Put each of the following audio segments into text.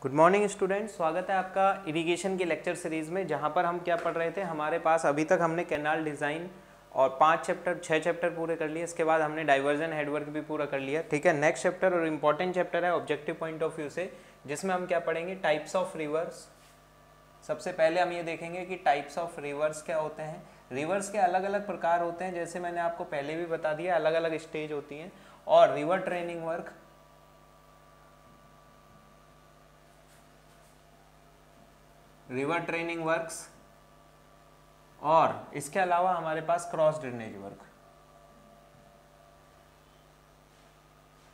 Good morning student, स्वागत है आपका इरिगेशन की लेक्चर सीरीज़ में, जहाँ पर हम क्या पढ़ रहे थे। हमारे पास अभी तक हमने कैनाल डिज़ाइन और 6 चैप्टर पूरे कर लिए। इसके बाद हमने डाइवर्जन हेडवर्क भी पूरा कर लिया। ठीक है, नेक्स्ट चैप्टर और इम्पॉर्टेंट चैप्टर है ऑब्जेक्टिव पॉइंट ऑफ व्यू से, जिसमें हम क्या पढ़ेंगे, टाइप्स ऑफ रिवर्स। सबसे पहले हम ये देखेंगे कि टाइप्स ऑफ रिवर्स क्या होते हैं। रिवर्स के अलग अलग प्रकार होते हैं, जैसे मैंने आपको पहले भी बता दिया, अलग अलग स्टेज होती हैं। और river training work, river training works, और इसके अलावा हमारे पास cross drainage work.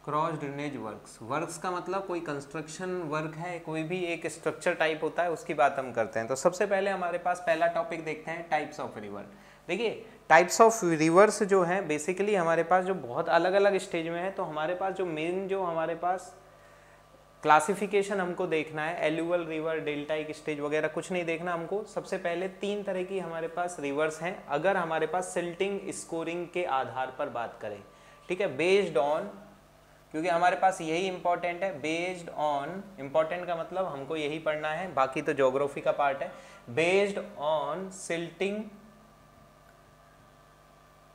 Cross drainage works का मतलब कोई कंस्ट्रक्शन वर्क है, कोई भी एक स्ट्रक्चर टाइप होता है, उसकी बात हम करते हैं। तो सबसे पहले हमारे पास पहला टॉपिक देखते हैं, टाइप्स ऑफ रिवर। देखिए, टाइप्स ऑफ रिवर्स जो हैं बेसिकली हमारे पास जो बहुत अलग अलग स्टेज में है। तो हमारे पास जो मेन जो हमारे पास क्लासिफिकेशन हमको देखना है, एल्यूवल रिवर, डेल्टाइक स्टेज वगैरह कुछ नहीं देखना हमको। सबसे पहले 3 तरह की हमारे पास रिवर्स हैं, अगर हमारे पास सिल्टिंग स्कोरिंग के आधार पर बात करें। ठीक है, बेस्ड ऑन, क्योंकि हमारे पास यही इंपॉर्टेंट है, बेस्ड ऑन, इंपॉर्टेंट का मतलब हमको यही पढ़ना है, बाकी तो ज्योग्राफी का पार्ट है। Based on silting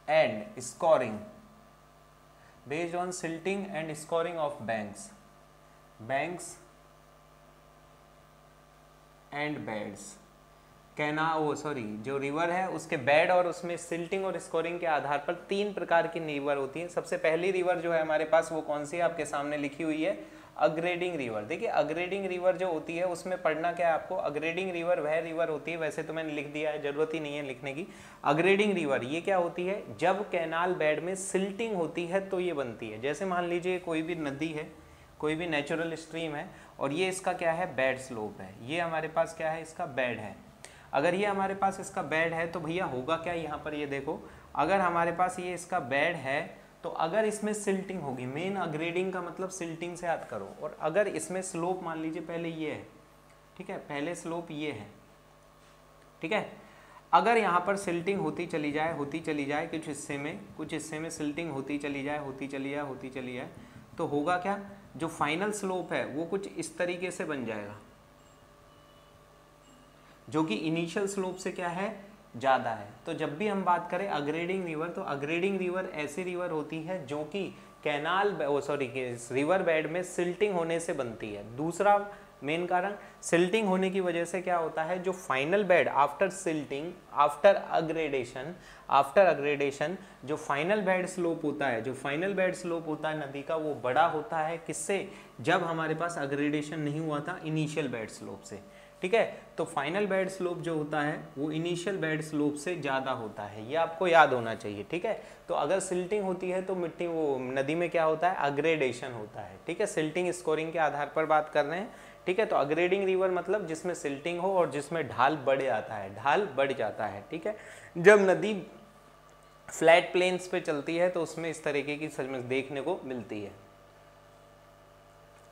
and scoring, based on silting and scoring of banks and beds, जो रिवर है उसके बेड और उसमें सिल्टिंग और स्कोरिंग के आधार पर 3 प्रकार की रिवर होती है। सबसे पहली रिवर जो है हमारे पास वो कौन सी है, आपके सामने लिखी हुई है, अग्रेडिंग रिवर। देखिए, अग्रेडिंग रिवर जो होती है उसमें पढ़ना क्या है आपको, अग्रेडिंग रिवर वह रिवर होती है, वैसे तो मैंने लिख दिया है, जरूरत ही नहीं है लिखने की। अग्रेडिंग रिवर ये क्या होती है, जब कैनाल बेड में सिल्टिंग होती है तो ये बनती है। जैसे मान लीजिए कोई भी नदी है, कोई भी नेचुरल स्ट्रीम है, और ये इसका क्या है, बेड स्लोप है। ये हमारे पास क्या है, इसका बेड है। अगर ये हमारे पास इसका बेड है तो भैया होगा क्या, यहाँ पर ये देखो, अगर हमारे पास ये इसका बेड है तो अगर इसमें सिल्टिंग होगी, मेन अग्रेडिंग का मतलब सिल्टिंग से याद करो, और अगर इसमें स्लोप मान लीजिए पहले ये है, ठीक है, पहले स्लोप ये है, ठीक है, अगर यहाँ पर सिल्टिंग होती चली जाए कुछ हिस्से में सिल्टिंग होती चली जाए, तो होगा क्या, जो फाइनल स्लोप है वो कुछ इस तरीके से बन जाएगा, जो कि इनिशियल स्लोप से क्या है, ज़्यादा है। तो जब भी हम बात करें अग्रेडिंग रिवर, तो अग्रेडिंग रिवर ऐसी रिवर होती है जो कि रिवर बेड में सिल्टिंग होने से बनती है। दूसरा मेन कारण, सिल्टिंग होने की वजह से क्या होता है, जो final bed after silting, after aggradation जो फाइनल बेड स्लोप होता है नदी का, वो बड़ा होता है किससे, जब हमारे पास अग्रेडेशन नहीं हुआ था इनिशियल बेड स्लोप से। ठीक है, तो फाइनल बेड स्लोप जो होता है वो इनिशियल बेड स्लोप से ज़्यादा होता है, ये आपको याद होना चाहिए। ठीक है, तो अगर सिल्टिंग होती है तो नदी में क्या होता है, अग्रेडेशन होता है। ठीक है, सिल्टिंग स्कोरिंग के आधार पर बात कर रहे हैं। ठीक है, तो अग्रेडिंग रिवर मतलब जिसमें सिल्टिंग हो और जिसमें ढाल बढ़ जाता है। ठीक है, जब नदी फ्लैट प्लेन्स पे चलती है तो उसमें इस तरीके की समझ देखने को मिलती है।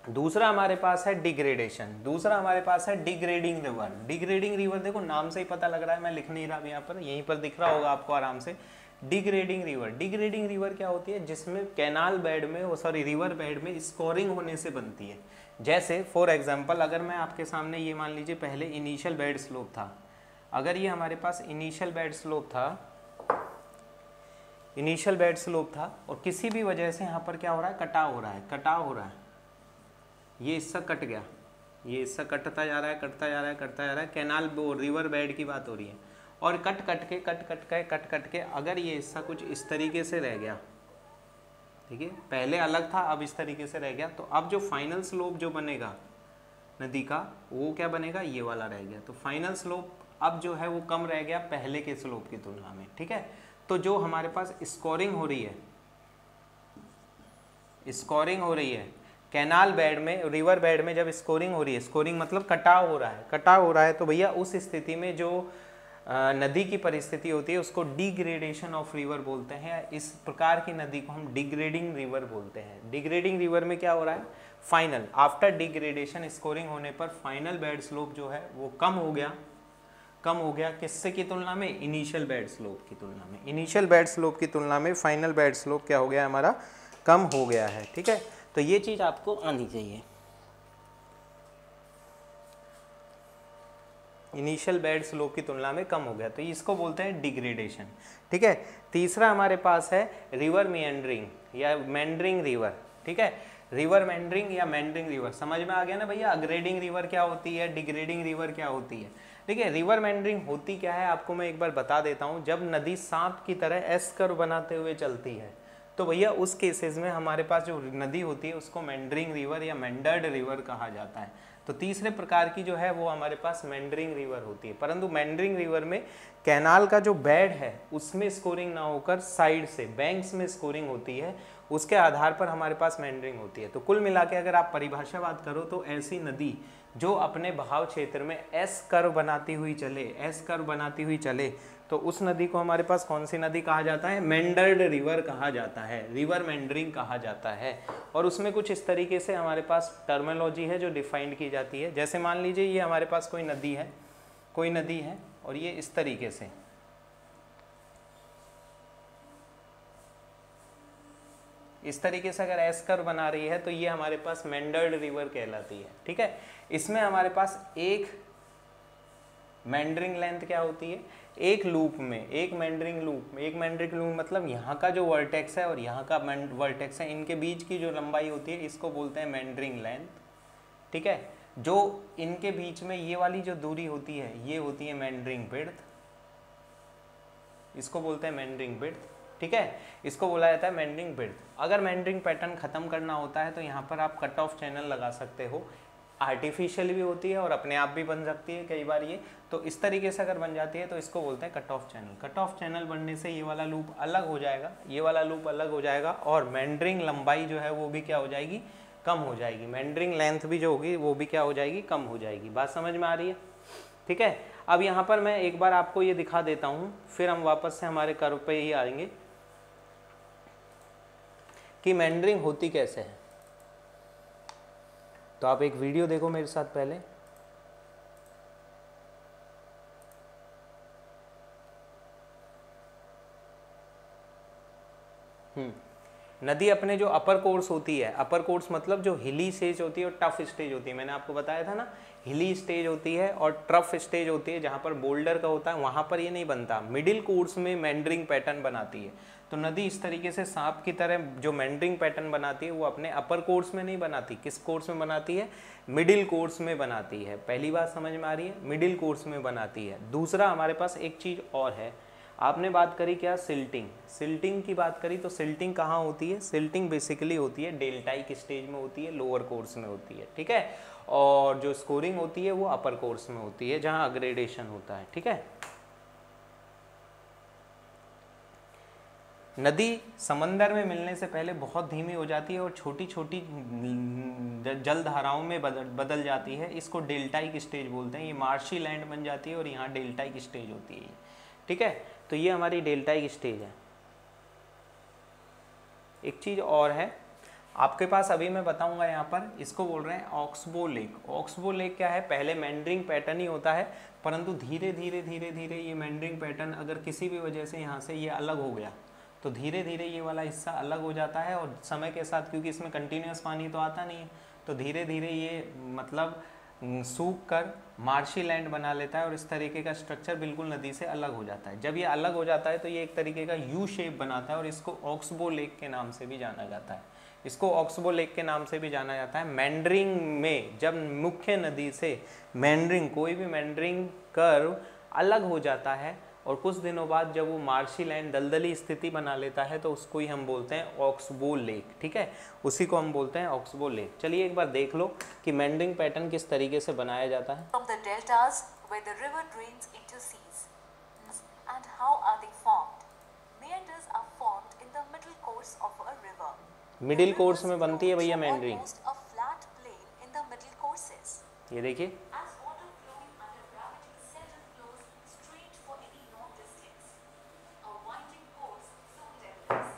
दूसरा हमारे पास है डिग्रेडेशन, डिग्रेडिंग रिवर। देखो नाम से ही पता लग रहा है, मैं लिख नहीं रहा यहाँ पर, यहीं पर दिख रहा होगा आपको आराम से। डिग्रेडिंग रिवर क्या होती है, जिसमें कैनाल बेड में रिवर बेड में स्कोरिंग होने से बनती है। जैसे फॉर एग्जांपल, अगर मैं आपके सामने ये मान लीजिए पहले इनिशियल बेड स्लोप था, अगर ये हमारे पास इनिशियल बेड स्लोप था और किसी भी वजह से यहाँ पर क्या हो रहा है, कटाव हो रहा है, ये हिस्सा कट गया, ये हिस्सा कटता जा रहा है, कैनाल रिवर बेड की बात हो रही है, और कट के अगर ये हिस्सा कुछ इस तरीके से रह गया, ठीक है, पहले अलग था अब इस तरीके से रह गया, तो अब जो फाइनल स्लोप जो बनेगा नदी का वो क्या बनेगा, ये वाला रह गया। तो फाइनल स्लोप अब जो है वो कम रह गया पहले के स्लोप की तुलना में। ठीक है, तो जो हमारे पास स्कोरिंग हो रही है कैनाल बेड में, रिवर बेड में जब स्कोरिंग हो रही है, स्कोरिंग मतलब कटाव हो रहा है, तो भैया उस स्थिति में जो नदी की परिस्थिति होती है उसको डिग्रेडेशन ऑफ रिवर बोलते हैं। इस प्रकार की नदी को हम डिग्रेडिंग रिवर बोलते हैं। डिग्रेडिंग रिवर में क्या हो रहा है, फाइनल आफ्टर डिग्रेडेशन स्कोरिंग होने पर फाइनल बेड स्लोप जो है वो कम हो गया किससे की तुलना में, इनिशियल बेड स्लोप की तुलना में फाइनल बेड स्लोप क्या हो गया, हमारा कम हो गया है। ठीक है, तो ये चीज़ आपको आनी चाहिए। इनिशियल बेड स्लोप की तुलना में कम हो गया, तो इसको बोलते हैं डिग्रेडेशन। ठीक है, तीसरा हमारे पास है रिवर मेंडरिंग या मेंडरिंग रिवर। ठीक है, रिवर मेंडरिंग या मेंडरिंग रिवर समझ में आ गया ना भैया। अग्रेडिंग रिवर क्या होती है, डिग्रेडिंग रिवर क्या होती है। ठीक है, रिवर मेंडरिंग होती क्या है आपको मैं एक बार बता देता हूँ। जब नदी सांप की तरह एस कर्व बनाते हुए चलती है तो भैया उस केसेस में हमारे पास जो नदी होती है उसको मेंडरिंग रिवर या मेंडर्ड रिवर कहा जाता है। तो तीसरे प्रकार की जो है वो हमारे पास मेंडरिंग रिवर होती है, परंतु मेंडरिंग रिवर में कैनाल का जो बेड है उसमें स्कोरिंग ना होकर साइड से बैंक्स में स्कोरिंग होती है, उसके आधार पर हमारे पास मेंडरिंग होती है। तो कुल मिला के अगर आप परिभाषा बात करो तो ऐसी नदी जो अपने बहाव क्षेत्र में एस कर्व बनाती हुई चले, एस कर्व बनाती हुई चले, तो उस नदी को हमारे पास कौन सी नदी कहा जाता है, मेंडर्ड रिवर कहा जाता है, रिवर मेंडरिंग कहा जाता है। और उसमें कुछ इस तरीके से हमारे पास टर्मिनोलॉजी है जो डिफाइंड की जाती है। जैसे मान लीजिए ये हमारे पास कोई नदी है और ये इस तरीके से अगर एस कर्व बना रही है तो ये हमारे पास मेंडर्ड रिवर कहलाती है। ठीक है, इसमें हमारे पास एक मेंडरिंग लेंथ क्या होती है, एक मेंडरिंग लूप मतलब यहाँ का जो वर्टेक्स है और यहाँ का वर्टेक्स है, इनके बीच की जो लंबाई होती है इसको बोलते हैं मेंडरिंग लेंथ। ठीक है, जो इनके बीच में ये वाली जो दूरी होती है ये होती है मेंडरिंग विड्थ, इसको बोलते हैं मेंडरिंग विड्थ। ठीक है, इसको बोला जाता है मेंडरिंग विड्थ। अगर मेंडरिंग पैटर्न खत्म करना होता है तो यहाँ पर आप कट ऑफ चैनल लगा सकते हो, आर्टिफिशियल भी होती है और अपने आप भी बन सकती है कई बार ये। तो इस तरीके से अगर बन जाती है तो इसको बोलते हैं cut off channel. Cut off channel बनने से ये वाला लूप अलग हो जाएगा, ये वाला लूप अलग हो जाएगा और मेंडरिंग लंबाई जो है वो भी क्या हो जाएगी, कम हो जाएगी। मेंडरिंग लेंथ भी जो होगी वो भी क्या हो जाएगी, कम हो जाएगी। बात समझ में आ रही है। ठीक है, अब यहाँ पर मैं एक बार आपको ये दिखा देता हूँ, फिर हम वापस से हमारे कर्व पे ही आएंगे कि मेंडरिंग होती कैसे है। तो आप एक वीडियो देखो मेरे साथ पहले। नदी अपने जो अपर कोर्स होती है, अपर कोर्स मतलब जो हिली स्टेज होती है और टफ स्टेज होती है, मैंने आपको बताया था ना, हिली स्टेज होती है और ट्रफ स्टेज होती है, जहाँ पर बोल्डर का होता है वहाँ पर ये नहीं बनता। मिडिल कोर्स में मेंडरिंग पैटर्न बनाती है। तो नदी इस तरीके से सांप की तरह जो मेंडरिंग पैटर्न बनाती है वो अपने अपर कोर्स में नहीं बनाती। किस कोर्स में बनाती है, मिडिल कोर्स में बनाती है। पहली बात समझ में आ रही है, मिडिल कोर्स में बनाती है। दूसरा हमारे पास एक चीज़ और है, आपने बात करी क्या, सिल्टिंग की बात करी। तो सिल्टिंग कहाँ होती है, सिल्टिंग बेसिकली होती है डेल्टाइक स्टेज में होती है, लोअर कोर्स में होती है। ठीक है, और जो स्कोरिंग होती है वो अपर कोर्स में होती है जहाँ अग्रेडेशन होता है। ठीक है, नदी समंदर में मिलने से पहले बहुत धीमी हो जाती है और छोटी छोटी जल धाराओं में बदल जाती है। इसको डेल्टाइक स्टेज बोलते हैं। ये मार्शी लैंड बन जाती है और यहाँ डेल्टाइक स्टेज होती है। ठीक है, तो ये हमारी डेल्टाइक स्टेज है। एक चीज़ और है आपके पास, अभी मैं बताऊंगा यहाँ पर, इसको बोल रहे हैं ऑक्सबो लेक। ऑक्सबो लेक क्या है, पहले मेंडरिंग पैटर्न ही होता है, परंतु धीरे धीरे ये मेंडरिंग पैटर्न अगर किसी भी वजह से यहाँ से ये अलग हो गया तो धीरे धीरे ये वाला हिस्सा अलग हो जाता है और समय के साथ, क्योंकि इसमें कंटिन्यूस पानी तो आता नहीं है, तो धीरे धीरे ये मतलब सूख कर मार्शी लैंड बना लेता है और इस तरीके का स्ट्रक्चर बिल्कुल नदी से अलग हो जाता है। जब ये अलग हो जाता है तो ये एक तरीके का यू शेप बनाता है और इसको ऑक्सबो लेक के नाम से भी जाना जाता है। इसको ऑक्सबो लेक के नाम से भी जाना जाता है। मेंडरिंग में जब मुख्य नदी से मेंडरिंग, कोई भी मेंडरिंग कर्व अलग हो जाता है और कुछ दिनों बाद जब वो मार्शी लैंड दलदली स्थिति बना लेता है तो उसको ही हम बोलते हैं ऑक्सबो लेक। ठीक है, उसी को हम बोलते हैं ऑक्सबो लेक। चलिए एक बार देख लो कि मेंडरिंग पैटर्न किस तरीके से बनाया जाता है। From the deltas where the river drains into seas, and how are they formed? Meanders are formed in the middle course of a river. Middle course में बनती है भैया meandering. Almost a flat plane in the middle courses. ये देखिए, As water flowing under gravity seldom flows straight for any long distance, a winding course soon develops.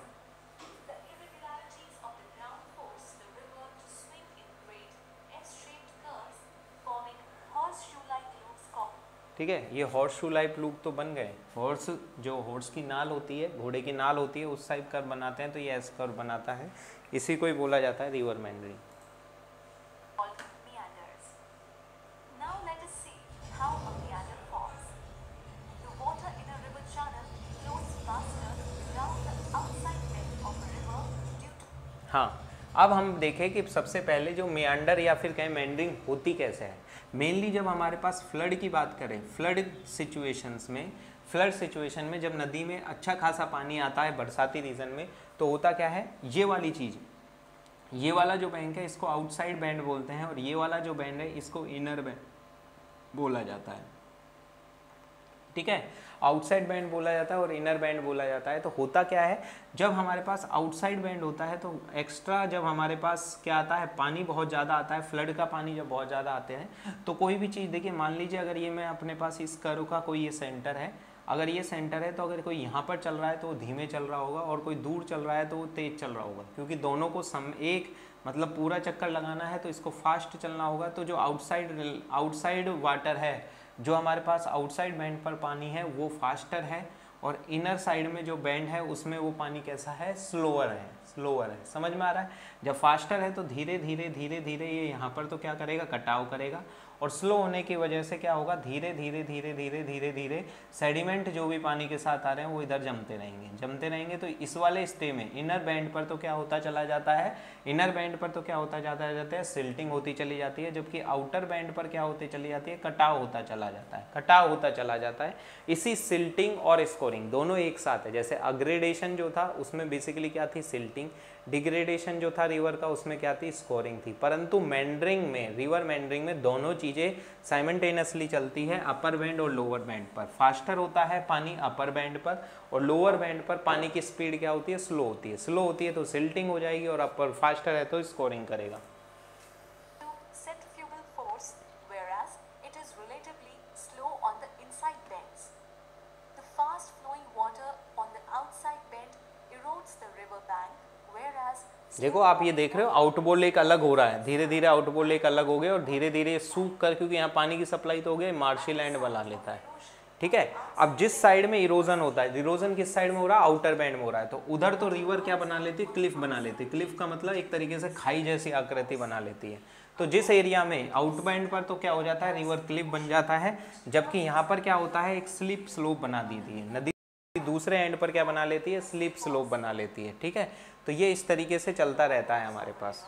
The irregularities of the ground force the river to swing in great S-shaped curves, forming horseshoe-like loops called. ठीक है, ये horse shoe life loop तो बन गए। Horse की नाल होती है, घोड़े की नाल होती है, उस टाइप कर्व बनाते हैं, तो ये एस कर्व बनाता है। इसी को ही बोला जाता है river meandering. Called meanders. Now let us see how a meander हाँ, अब हम देखें कि सबसे पहले जो मेंडर या फिर कहें मेंडरिंग होती कैसे है। मेनली जब हमारे पास फ्लड की बात करें, फ्लड सिचुएशन में जब नदी में अच्छा खासा पानी आता है बरसाती रीजन में, तो होता क्या है, ये वाली चीज़, ये वाला जो बैंक है इसको आउटसाइड बैंड बोलते हैं, और ये वाला जो बैंड है इसको इनर बैंड बोला जाता है। ठीक है, आउटसाइड बैंड बोला जाता है और इनर बैंड बोला जाता है। तो होता क्या है, जब हमारे पास आउटसाइड बैंड होता है तो एक्स्ट्रा जब हमारे पास क्या आता है, पानी बहुत ज़्यादा आता है, फ्लड का पानी जब बहुत ज़्यादा आते हैं, तो कोई भी चीज़ देखिए, मान लीजिए अगर ये मैं अपने पास इस कर्व का कोई ये सेंटर है, अगर ये सेंटर है तो अगर कोई यहाँ पर चल रहा है तो वो धीमे चल रहा होगा, और कोई दूर चल रहा है तो वो तेज़ चल रहा होगा, क्योंकि दोनों को एक मतलब पूरा चक्कर लगाना है तो इसको फास्ट चलना होगा। तो जो आउटसाइड वाटर है, जो हमारे पास आउटसाइड बैंड पर पानी है वो फास्टर है, और इनर साइड में जो बैंड है उसमें वो पानी कैसा है, स्लोअर है। समझ में आ रहा है। जब फास्टर है तो धीरे धीरे धीरे धीरे ये यहाँ पर तो क्या करेगा, कटाव करेगा, और स्लो होने की वजह से क्या होगा, धीरे धीरे धीरे धीरे धीरे धीरे सेडिमेंट जो भी पानी के साथ आ रहे हैं वो इधर जमते रहेंगे। तो इस वाले स्टे में इनर बैंड पर तो क्या होता चला जाता है, सिल्टिंग होती चली जाती है, जबकि आउटर बैंड पर क्या होती चली जाती है, कटाव होता चला जाता है। इसी सिल्टिंग और स्कोरिंग दोनों एक साथ है। जैसे अग्रेडेशन जो था उसमें बेसिकली क्या थी, सिल्टिंग, डिग्रेडेशन जो था रिवर का उसमें क्या थी, स्कोरिंग थी। परंतु रिवर मेंडरिंग में दोनों चीज़ें साइमल्टेनियसली चलती है, अपर बैंड और लोअर बैंड पर। फास्टर होता है पानी अपर बैंड पर, और लोअर बैंड पर पानी की स्पीड क्या होती है, स्लो होती है तो सिल्टिंग हो जाएगी, और अपर फास्टर है तो स्कोरिंग करेगा। Centrifugal force, whereas it is relatively slow on the inside bends. The fast flowing water on the outside bend erodes the river bank, whereas देखो आप ये देख रहे हो, आउटबोल लेक अलग हो रहा है, धीरे धीरे आउटबोल लेक अलग हो गए, और धीरे धीरे सूख कर, क्योंकि यहाँ पानी की सप्लाई तो हो गई, मार्शी लैंड बना लेता है। ठीक है, अब जिस साइड में इरोजन होता है, इरोजन किस साइड में हो रहा है, आउटर बैंड में हो रहा है, तो उधर तो रिवर क्या बना लेती है, क्लिफ बना लेती है। क्लिफ का मतलब एक तरीके से खाई जैसी आकृति बना लेती है। तो जिस एरिया में आउट बैंड पर तो क्या हो जाता है, रिवर क्लिफ बन जाता है, जबकि यहाँ पर क्या होता है, एक स्लिप स्लोप बना देती है नदी, दूसरे एंड पर क्या बना लेती है, स्लिप स्लोप बना लेती है। ठीक है, तो ये इस तरीके से चलता रहता है हमारे पास।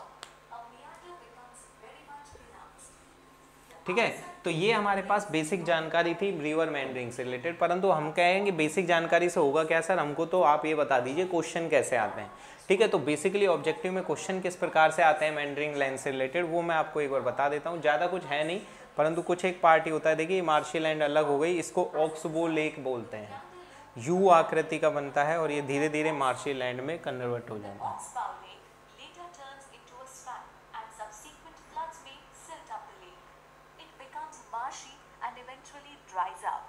ठीक है, तो ये हमारे पास बेसिक जानकारी थी रिवर मेंडरिंग से रिलेटेड। परंतु हम कहेंगे बेसिक जानकारी से होगा क्या सर, हमको तो आप ये बता दीजिए क्वेश्चन कैसे आते हैं। ठीक है, तो बेसिकली ऑब्जेक्टिव में क्वेश्चन किस प्रकार से आते हैं मेंडरिंग लैंड से रिलेटेड, वो मैं आपको एक बार बता देता हूँ। ज़्यादा कुछ है नहीं, परंतु कुछ एक पार्ट ही होता है। देखिए मार्शी लैंड अलग हो गई, इसको ऑक्सबो लेक बोलते हैं, यू आकृति का बनता है, और ये धीरे धीरे मार्शी लैंड में कन्वर्ट हो जाता है। Oxbow Lake later turns into a swamp and subsequent floods may silt up the lake. It becomes marshy and eventually dries up.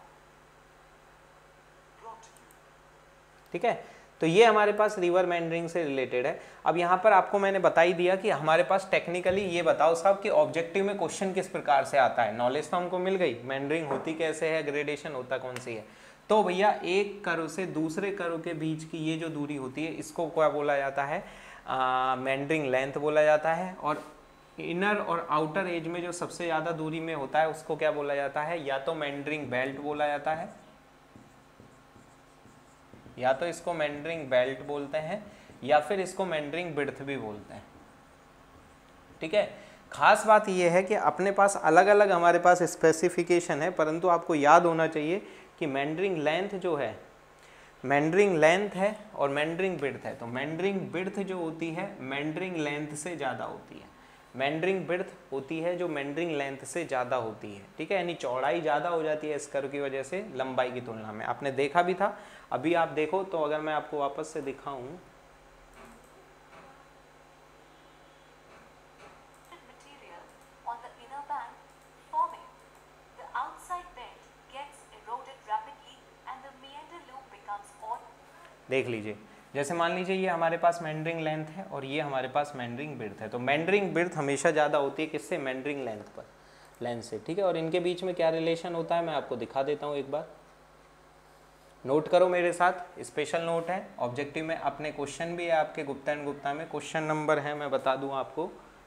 ठीक है, तो ये हमारे पास रिवर मेंडरिंग से रिलेटेड है। अब यहाँ पर आपको मैंने बता ही दिया कि हमारे पास टेक्निकली ये बताओ साहब कि ऑब्जेक्टिव में क्वेश्चन किस प्रकार से आता है। नॉलेज तो हमको मिल गई, मेंडरिंग होती कैसे है, ग्रेडेशन होता कौन सी है। तो भैया एक कर्व से दूसरे कर्व के बीच की ये जो दूरी होती है इसको क्या बोला जाता है, मेंडरिंग लेंथ बोला जाता है। और इनर और आउटर एज में जो सबसे ज़्यादा दूरी में होता है उसको क्या बोला जाता है, या तो मेंडरिंग बेल्ट बोला जाता है, या तो इसको मेंडरिंग बेल्ट बोलते हैं, या फिर इसको मेंडरिंग विड्थ भी बोलते हैं। ठीक है, खास बात यह है कि अपने पास अलग अलग हमारे पास स्पेसिफिकेशन है, परंतु आपको याद होना चाहिए कि मेंडरिंग लेंथ जो है, मेंडरिंग लेंथ है और मेंडरिंग विड्थ है। तो मेंडरिंग विड्थ जो होती है मेंडरिंग लेंथ से ज़्यादा होती है, मेंडरिंग विड्थ होती है जो मेंडरिंग लेंथ से ज़्यादा होती है। ठीक है, यानी चौड़ाई ज़्यादा हो जाती है इस कर्व की वजह से लंबाई की तुलना में। आपने देखा भी था, अभी आप देखो तो अगर मैं आपको वापस से दिखाऊं, Material on the inner bank forming. The outside bend gets eroded rapidly and the meander loop becomes odd. देख लीजिए, जैसे मान लीजिए ये हमारे पास मेंडरिंग लेंथ है और ये हमारे पास मेंडरिंग विड्थ है। तो मेंडरिंग विड्थ हमेशा ज़्यादा होती है किससे, मेंडरिंग लेंथ से। ठीक है, और इनके बीच में क्या रिलेशन होता है मैं आपको दिखा देता हूँ, एक बार नोट करो मेरे साथ, स्पेशल नोट है। ऑब्जेक्टिव में अपने क्वेश्चन भी है आपके गुप्ता एंड गुप्ता में, क्वेश्चन नंबर है मैं बता दूं आपको,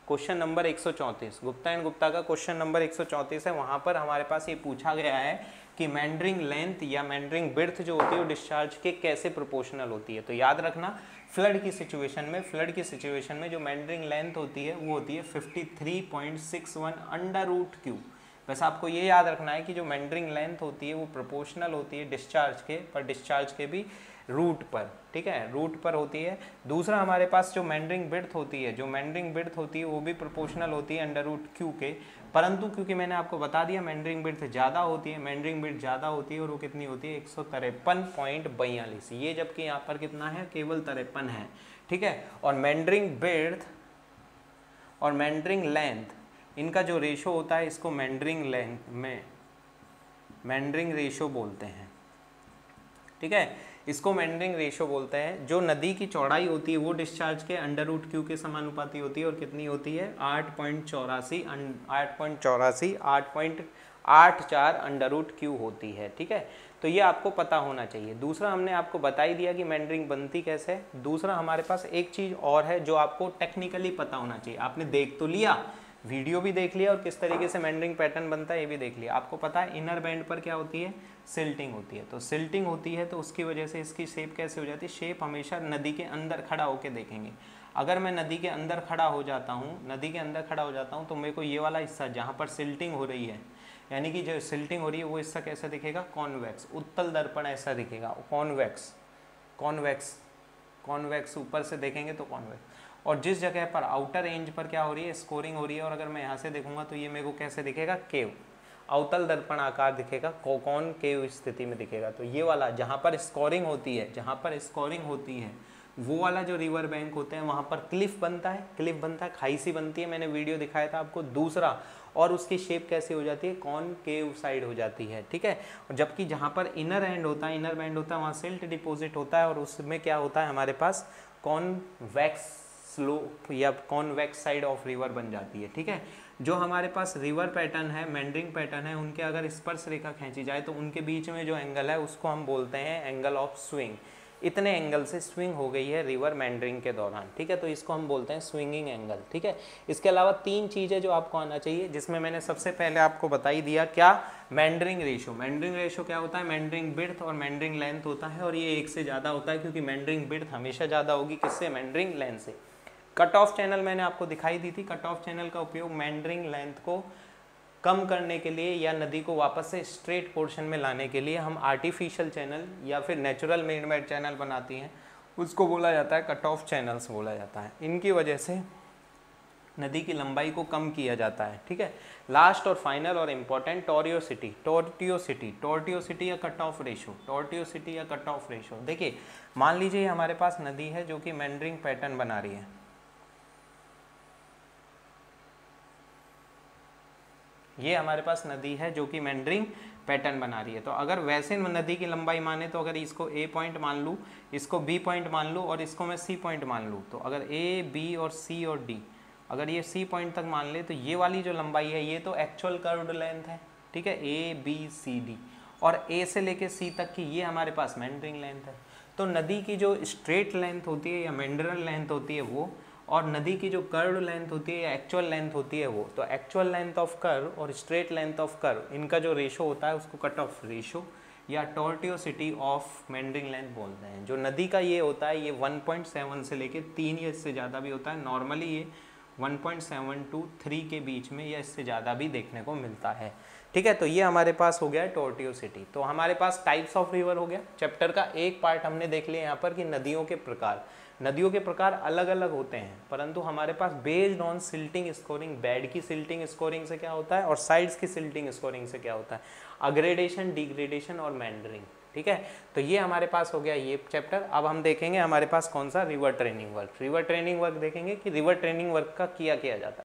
question number 134, Gupta and Gupta का क्वेश्चन नंबर 134 है। वहाँ पर हमारे पास ये पूछा गया है कि मेंडरिंग लेंथ या मेंडरिंग विड्थ जो होती है वो डिस्चार्ज के कैसे प्रोपोर्शनल होती है। तो याद रखना फ्लड की सिचुएशन में जो मेंडरिंग लेंथ होती है वो होती है 53.61 अंडर रूट क्यू। बस आपको ये याद रखना है कि जो मेंडरिंग लेंथ होती है वो प्रोपोर्शनल होती है डिस्चार्ज के, पर डिस्चार्ज के भी रूट पर, ठीक है, रूट पर होती है। दूसरा हमारे पास जो मेंडरिंग विड्थ होती है वो भी प्रोपोर्शनल होती है अंडर रूट क्यू के, परंतु क्योंकि मैंने आपको बता दिया मेंडरिंग विड्थ ज़्यादा होती है और वो कितनी होती है 153.42, ये जबकि यहाँ पर कितना है केवल 53 है, ठीक है। और मेंडरिंग विड्थ और मेंडरिंग लेंथ इनका जो रेशो होता है इसको मेंडरिंग लेंथ में मेंडरिंग रेशो बोलते हैं, ठीक है, इसको मेंडरिंग रेशो बोलते हैं। जो नदी की चौड़ाई होती है वो डिस्चार्ज के अंडर रूट क्यू के समानुपाती होती है और कितनी होती है 8.84 अंडर रूट क्यू होती है, ठीक है। तो ये आपको पता होना चाहिए। दूसरा हमने आपको बता ही दिया कि मेंडरिंग बनती कैसे है। दूसरा हमारे पास एक चीज़ और है जो आपको टेक्निकली पता होना चाहिए। आपने देख तो लिया, वीडियो भी देख लिया और किस तरीके से मेंडरिंग पैटर्न बनता है ये भी देख लिया। आपको पता है इनर बैंड पर क्या होती है, सिल्टिंग होती है। तो सिल्टिंग होती है तो उसकी वजह से इसकी शेप कैसे हो जाती है, शेप हमेशा नदी के अंदर खड़ा होकर देखेंगे। अगर मैं नदी के अंदर खड़ा हो जाता हूँ तो मेरे को ये वाला हिस्सा जहाँ पर सिल्टिंग हो रही है, यानी कि जो सिल्टिंग हो रही है वो हिस्सा कैसा दिखेगा, कॉन्वेक्स, उत्तल दर्पण ऐसा दिखेगा, कॉन्वेक्स ऊपर से देखेंगे तो कॉन्वेक्स। और जिस जगह पर आउटर रेंज पर क्या हो रही है, स्कोरिंग हो रही है, और अगर मैं यहाँ से देखूंगा तो ये मेरे को कैसे दिखेगा, केव, अवतल दर्पण आकार दिखेगा, कौन केव स्थिति में दिखेगा। तो ये वाला जहाँ पर स्कोरिंग होती है वो वाला जो रिवर बैंक होते हैं वहाँ पर क्लिफ बनता है, खाई सी बनती है, मैंने वीडियो दिखाया था आपको। दूसरा, और उसकी शेप कैसे हो जाती है, कॉनकेव साइड हो जाती है, ठीक है। और जबकि जहाँ पर इनर बैंड होता है वहाँ सिल्ट डिपॉजिट होता है और उसमें क्या होता है हमारे पास कॉन्वेक्स स्लोप या कॉन्वेक्स साइड ऑफ रिवर बन जाती है, ठीक है। जो हमारे पास रिवर पैटर्न है, मेंडरिंग पैटर्न है, उनके अगर स्पर्श रेखा खींची जाए तो उनके बीच में जो एंगल है उसको हम बोलते हैं एंगल ऑफ स्विंग। इतने एंगल से स्विंग हो गई है रिवर मेंडरिंग के दौरान, ठीक है, तो इसको हम बोलते हैं स्विंगिंग एंगल, ठीक है। इसके अलावा तीन चीज़ें जो आपको आना चाहिए, जिसमें मैंने सबसे पहले आपको बता ही दिया क्या, मेंडरिंग रेशो क्या होता है, मेंडरिंग विड्थ और मेंडरिंग लेंथ होता है, और ये एक से ज़्यादा होता है क्योंकि मेंडरिंग विड्थ हमेशा ज़्यादा होगी किससे, मेंडरिंग लेंथ से। कट ऑफ चैनल मैंने आपको दिखाई दी थी। कट ऑफ चैनल का उपयोग मेंडरिंग लेंथ को कम करने के लिए या नदी को वापस से स्ट्रेट पोर्शन में लाने के लिए हम आर्टिफिशियल चैनल या फिर नेचुरल मेड चैनल बनाती हैं, उसको बोला जाता है कट ऑफ चैनल्स बोला जाता है। इनकी वजह से नदी की लंबाई को कम किया जाता है, ठीक है। लास्ट और फाइनल और इम्पोर्टेंट, टोर्टियोसिटी या कट ऑफ रेशो। देखिए मान लीजिए हमारे पास नदी है जो कि मेंडरिंग पैटर्न बना रही है, ये हमारे पास नदी है जो कि मेंडरिंग पैटर्न बना रही है। तो अगर वैसे नदी की लंबाई माने तो अगर इसको ए पॉइंट मान लूँ, इसको बी पॉइंट मान लूँ और इसको मैं सी पॉइंट मान लूँ, तो अगर ए बी और सी और डी अगर ये सी पॉइंट तक मान ले तो ये वाली जो लंबाई है ये तो एक्चुअल कर्व्ड लेंथ है, ठीक है, ए बी सी डी, और ए से लेके सी तक की ये हमारे पास मेंडरिंग लेंथ है। तो नदी की जो स्ट्रेट लेंथ होती है या मेंडरल लेंथ होती है वो, और नदी की जो कर्व लेंथ होती है या एक्चुअल लेंथ होती है वो, तो एक्चुअल लेंथ ऑफ कर्व और स्ट्रेट लेंथ ऑफ कर्व इनका जो रेशो होता है उसको कट ऑफ रेशो या टोर्टियोसिटी ऑफ मेंडरिंग लेंथ बोलते हैं। जो नदी का ये होता है ये 1.7 से लेके 3 या इससे ज़्यादा भी होता है, नॉर्मली ये 1.7 to 3 के बीच में या इससे ज़्यादा भी देखने को मिलता है, ठीक है। तो ये हमारे पास हो गया टोर्टियोसिटी। तो हमारे पास टाइप्स ऑफ रिवर हो गया। चैप्टर का एक पार्ट हमने देख लिया यहाँ पर कि नदियों के प्रकार अलग अलग होते हैं, परंतु हमारे पास based on silting scouring, bed की सिल्टिंग स्कोरिंग से क्या होता है और साइड्स की सिल्टिंग स्कोरिंग से क्या होता है, अग्रेडेशन, डिग्रेडेशन और मेंडरिंग, ठीक है। तो ये हमारे पास हो गया ये चैप्टर। अब हम देखेंगे हमारे पास कौन सा, रिवर ट्रेनिंग वर्क देखेंगे कि रिवर ट्रेनिंग वर्क का किया जाता है।